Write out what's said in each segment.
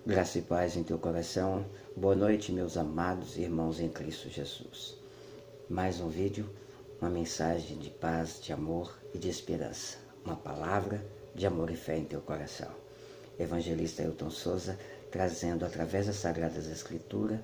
Graça e paz em teu coração. Boa noite, meus amados irmãos em Cristo Jesus. Mais um vídeo, uma mensagem de paz, de amor e de esperança. Uma palavra de amor e fé em teu coração. Evangelista Ailton Souza, trazendo através das Sagradas Escrituras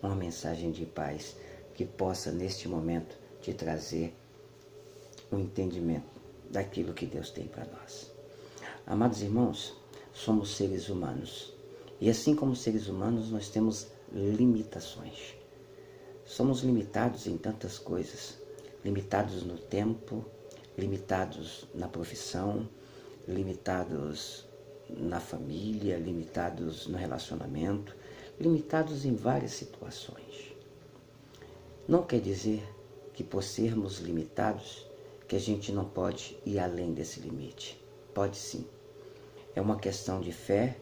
uma mensagem de paz que possa neste momento te trazer um entendimento daquilo que Deus tem para nós. Amados irmãos, somos seres humanos. E assim como seres humanos, nós temos limitações. Somos limitados em tantas coisas. Limitados no tempo, limitados na profissão, limitados na família, limitados no relacionamento, limitados em várias situações. Não quer dizer que por sermos limitados, que a gente não pode ir além desse limite. Pode sim. É uma questão de fé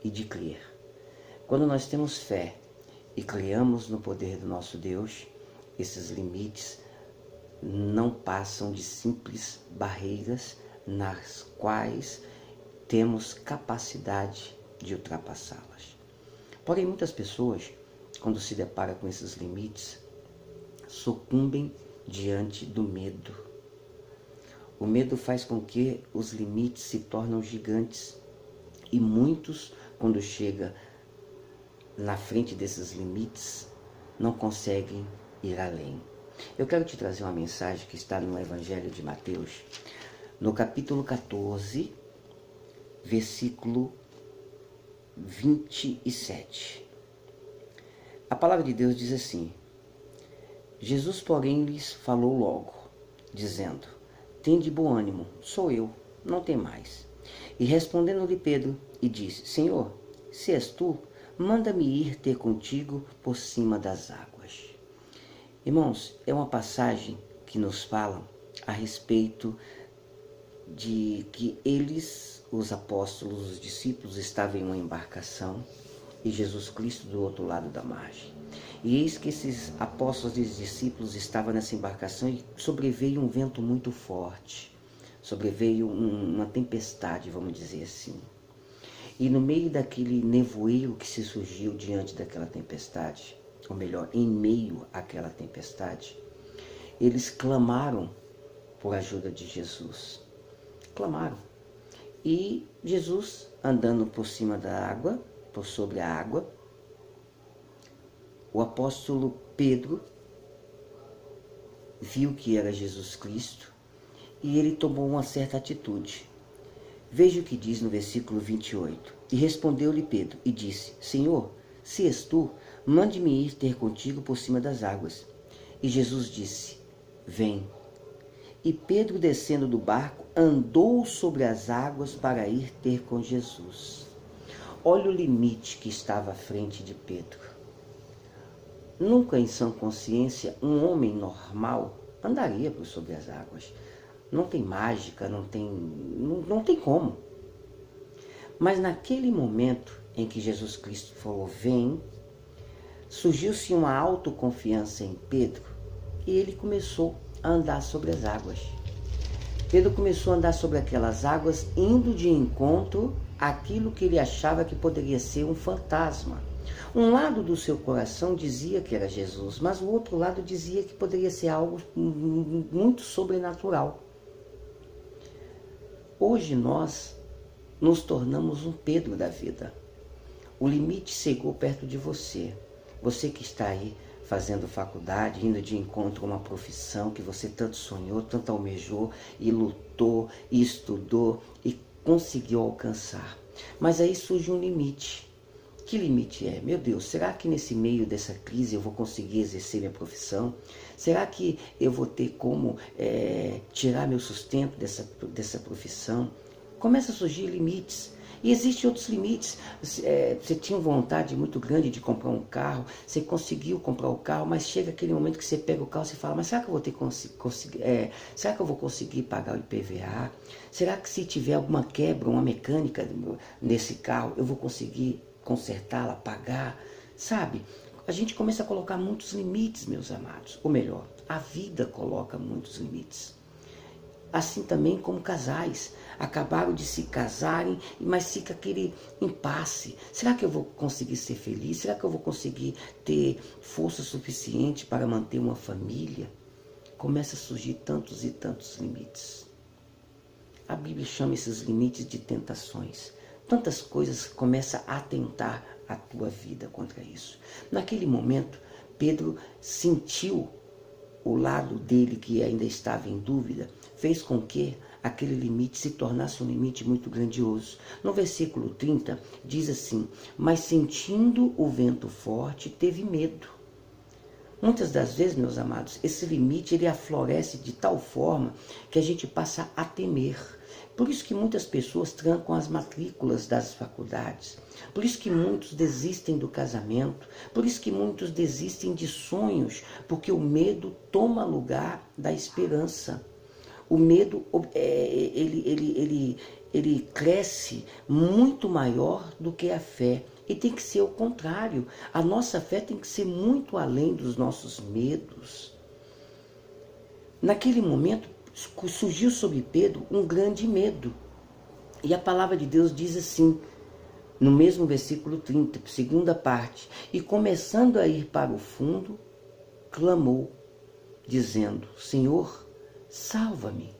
e de crer. Quando nós temos fé e criamos no poder do nosso Deus, esses limites não passam de simples barreiras nas quais temos capacidade de ultrapassá-las. Porém, muitas pessoas, quando se deparam com esses limites, sucumbem diante do medo. O medo faz com que os limites se tornem gigantes e muitos, quando chegam na frente desses limites, não conseguem ir além. Eu quero te trazer uma mensagem que está no Evangelho de Mateus, no capítulo 14, versículo 27. A palavra de Deus diz assim: Jesus, porém, lhes falou logo, dizendo: Tende bom ânimo, sou eu, não tem mais. E respondendo-lhe Pedro, e disse: Senhor, se és tu, manda-me ir ter contigo por cima das águas. Irmãos, é uma passagem que nos fala a respeito de que eles, os apóstolos, os discípulos, estavam em uma embarcação e Jesus Cristo do outro lado da margem. E eis que esses apóstolos e discípulos estavam nessa embarcação e sobreveio um vento muito forte, sobreveio uma tempestade, vamos dizer assim. E no meio daquele nevoeiro que se surgiu diante daquela tempestade, ou melhor, em meio àquela tempestade, eles clamaram por ajuda de Jesus. Clamaram. E Jesus, andando por cima da água, por sobre a água, o apóstolo Pedro viu que era Jesus Cristo e ele tomou uma certa atitude. Veja o que diz no versículo 28. E respondeu-lhe Pedro e disse: Senhor, se és tu, mande-me ir ter contigo por cima das águas. E Jesus disse: Vem. E Pedro, descendo do barco, andou sobre as águas para ir ter com Jesus. Olha o limite que estava à frente de Pedro. Nunca em sã consciência um homem normal andaria por sobre as águas. Não tem mágica, não tem como. Mas naquele momento em que Jesus Cristo falou, vem, surgiu-se uma autoconfiança em Pedro e ele começou a andar sobre as águas. Pedro começou a andar sobre aquelas águas, indo de encontro àquilo que ele achava que poderia ser um fantasma. Um lado do seu coração dizia que era Jesus, mas o outro lado dizia que poderia ser algo muito sobrenatural. Hoje nós nos tornamos um Pedro da vida. O limite chegou perto de você. Você que está aí fazendo faculdade, indo de encontro a uma profissão que você tanto sonhou, tanto almejou, e lutou, e estudou, e conseguiu alcançar. Mas aí surge um limite. Que limite é? Meu Deus, será que nesse meio dessa crise eu vou conseguir exercer minha profissão? Será que eu vou ter como tirar meu sustento dessa profissão? Começa a surgir limites. E existem outros limites. Você tinha vontade muito grande de comprar um carro, você conseguiu comprar o carro, mas chega aquele momento que você pega o carro e você fala, mas será que eu vou ter será que eu vou conseguir pagar o IPVA? Será que se tiver alguma quebra, uma mecânica nesse carro, eu vou conseguir consertá-la, pagar? Sabe? A gente começa a colocar muitos limites, meus amados. Ou melhor, a vida coloca muitos limites. assim também como casais. Acabaram de se casarem, mas fica aquele impasse. Será que eu vou conseguir ser feliz? Será que eu vou conseguir ter força suficiente para manter uma família? Começa a surgir tantos e tantos limites. A Bíblia chama esses limites de tentações. Tantas coisas começam a atentar a tua vida contra isso. Naquele momento, Pedro sentiu o lado dele que ainda estava em dúvida, fez com que aquele limite se tornasse um limite muito grandioso. No versículo 30 diz assim: mas sentindo o vento forte, teve medo. Muitas das vezes, meus amados, esse limite ele aflorece de tal forma que a gente passa a temer. Por isso que muitas pessoas trancam as matrículas das faculdades. Por isso que muitos desistem do casamento. Por isso que muitos desistem de sonhos, porque o medo toma lugar da esperança. O medo, ele cresce muito maior do que a fé. E tem que ser o contrário. A nossa fé tem que ser muito além dos nossos medos. Naquele momento, surgiu sobre Pedro um grande medo. E a palavra de Deus diz assim, no mesmo versículo 30, segunda parte: e começando a ir para o fundo, clamou, dizendo: Senhor, salva-me.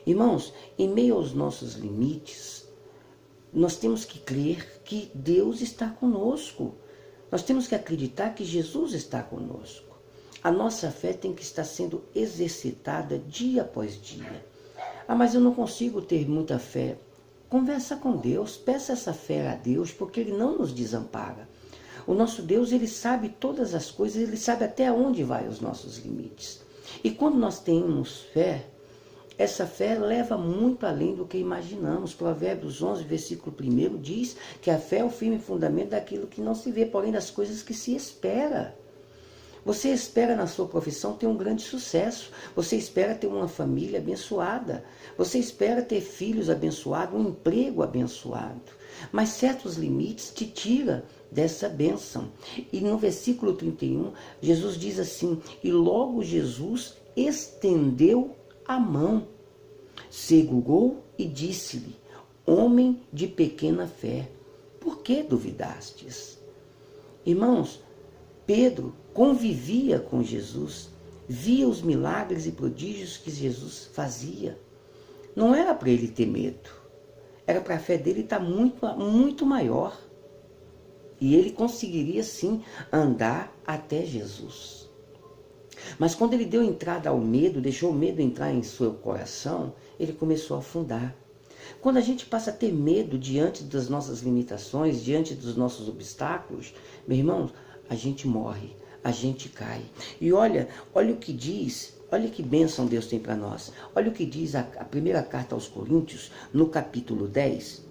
Irmãos, em meio aos nossos limites, nós temos que crer que Deus está conosco. Nós temos que acreditar que Jesus está conosco. A nossa fé tem que estar sendo exercitada dia após dia. Ah, mas eu não consigo ter muita fé. Conversa com Deus, peça essa fé a Deus, porque Ele não nos desampara. O nosso Deus, Ele sabe todas as coisas, Ele sabe até onde vai os nossos limites. E quando nós temos fé, essa fé leva muito além do que imaginamos. Provérbios 11, versículo 1 diz que a fé é o firme fundamento daquilo que não se vê, porém das coisas que se espera. Você espera na sua profissão ter um grande sucesso. Você espera ter uma família abençoada. Você espera ter filhos abençoados, um emprego abençoado. Mas certos limites te tiram dessa bênção. E no versículo 31, Jesus diz assim: e logo Jesus estendeu a mão, segurou e disse-lhe: homem de pequena fé, por que duvidastes? Irmãos, Pedro convivia com Jesus, via os milagres e prodígios que Jesus fazia. Não era para ele ter medo, era para a fé dele estar muito maior. E ele conseguiria sim andar até Jesus. Mas quando ele deu entrada ao medo, deixou o medo entrar em seu coração, ele começou a afundar. Quando a gente passa a ter medo diante das nossas limitações, diante dos nossos obstáculos, meu irmão, a gente morre, a gente cai. E olha o que diz, olha que bênção Deus tem para nós. Olha o que diz a primeira carta aos Coríntios, no capítulo 10,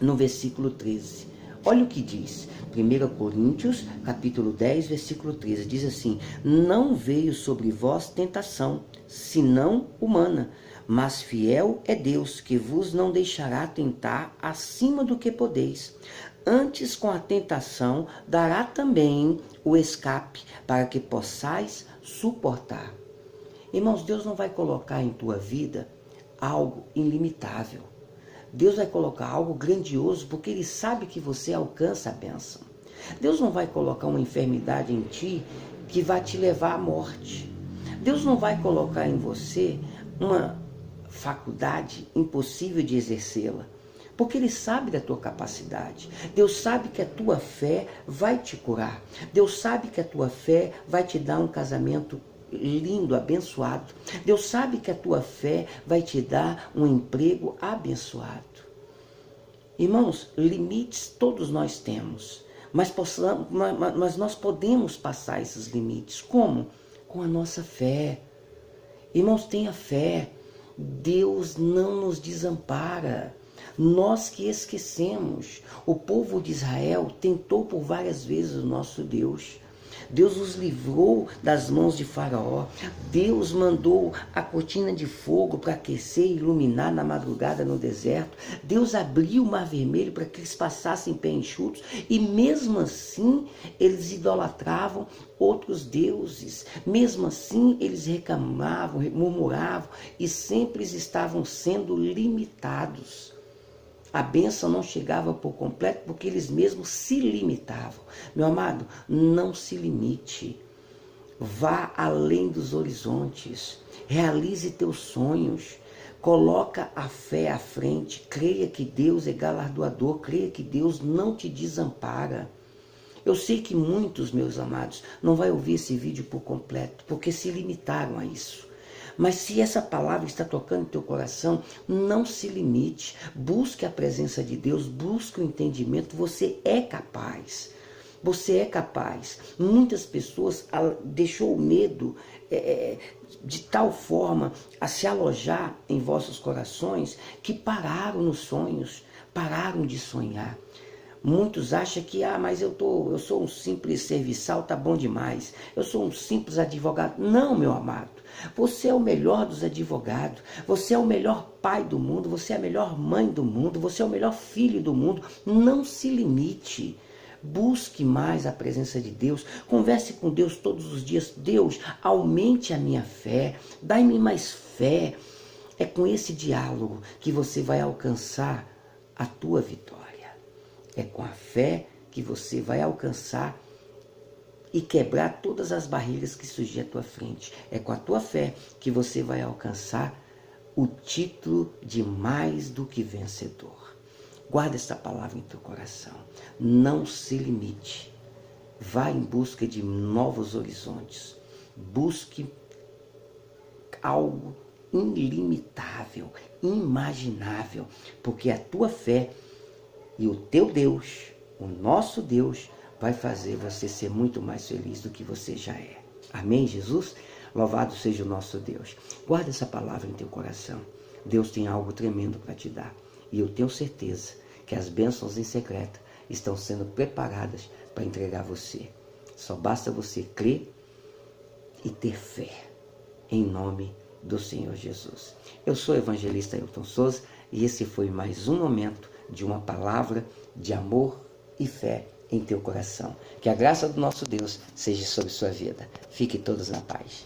no versículo 13. Olha o que diz, 1 Coríntios, capítulo 10, versículo 13, diz assim: não veio sobre vós tentação, senão humana, mas fiel é Deus, que vos não deixará tentar acima do que podeis. Antes, com a tentação, dará também o escape, para que possais suportar. Irmãos, Deus não vai colocar em tua vida algo ilimitável. Deus vai colocar algo grandioso, porque Ele sabe que você alcança a bênção. Deus não vai colocar uma enfermidade em ti que vai te levar à morte. Deus não vai colocar em você uma faculdade impossível de exercê-la, porque Ele sabe da tua capacidade. Deus sabe que a tua fé vai te curar. Deus sabe que a tua fé vai te dar um casamento lindo, abençoado. Deus sabe que a tua fé vai te dar um emprego abençoado. Irmãos, limites todos nós temos, mas nós podemos passar esses limites. Como? Com a nossa fé. Irmãos, tenha fé. Deus não nos desampara. Nós que esquecemos. O povo de Israel tentou por várias vezes o nosso Deus. Deus os livrou das mãos de Faraó. Deus mandou a cortina de fogo para aquecer e iluminar na madrugada no deserto. Deus abriu o Mar Vermelho para que eles passassem pé enxutos. E mesmo assim, eles idolatravam outros deuses. Mesmo assim, eles reclamavam, murmuravam e sempre estavam sendo limitados. A bênção não chegava por completo porque eles mesmos se limitavam. Meu amado, não se limite. Vá além dos horizontes. Realize teus sonhos. Coloca a fé à frente. Creia que Deus é galardoador. Creia que Deus não te desampara. Eu sei que muitos, meus amados, não vai ouvir esse vídeo por completo, porque se limitaram a isso. Mas se essa palavra está tocando em teu coração, não se limite. Busque a presença de Deus, busque o entendimento. Você é capaz. Você é capaz. Muitas pessoas deixou o medo de tal forma a se alojar em vossos corações que pararam nos sonhos, pararam de sonhar. Muitos acham que, mas eu sou um simples serviçal, tá bom demais. Eu sou um simples advogado. Não, meu amado. Você é o melhor dos advogados. Você é o melhor pai do mundo. Você é a melhor mãe do mundo. Você é o melhor filho do mundo. Não se limite. Busque mais a presença de Deus. Converse com Deus todos os dias. Deus, aumente a minha fé. Dai-me mais fé. É com esse diálogo que você vai alcançar a tua vitória. É com a fé que você vai alcançar e quebrar todas as barreiras que surgem à tua frente. É com a tua fé que você vai alcançar o título de mais do que vencedor. Guarda esta palavra em teu coração. Não se limite. Vá em busca de novos horizontes. Busque algo ilimitável, imaginável, porque a tua fé e o teu Deus, o nosso Deus, vai fazer você ser muito mais feliz do que você já é. Amém, Jesus? Louvado seja o nosso Deus. Guarda essa palavra em teu coração. Deus tem algo tremendo para te dar. E eu tenho certeza que as bênçãos em secreto estão sendo preparadas para entregar a você. Só basta você crer e ter fé. Em nome do Senhor Jesus. Eu sou o evangelista Ailton Souza e esse foi mais um momento de uma palavra de amor e fé em teu coração. Que a graça do nosso Deus seja sobre sua vida. Fique todos na paz.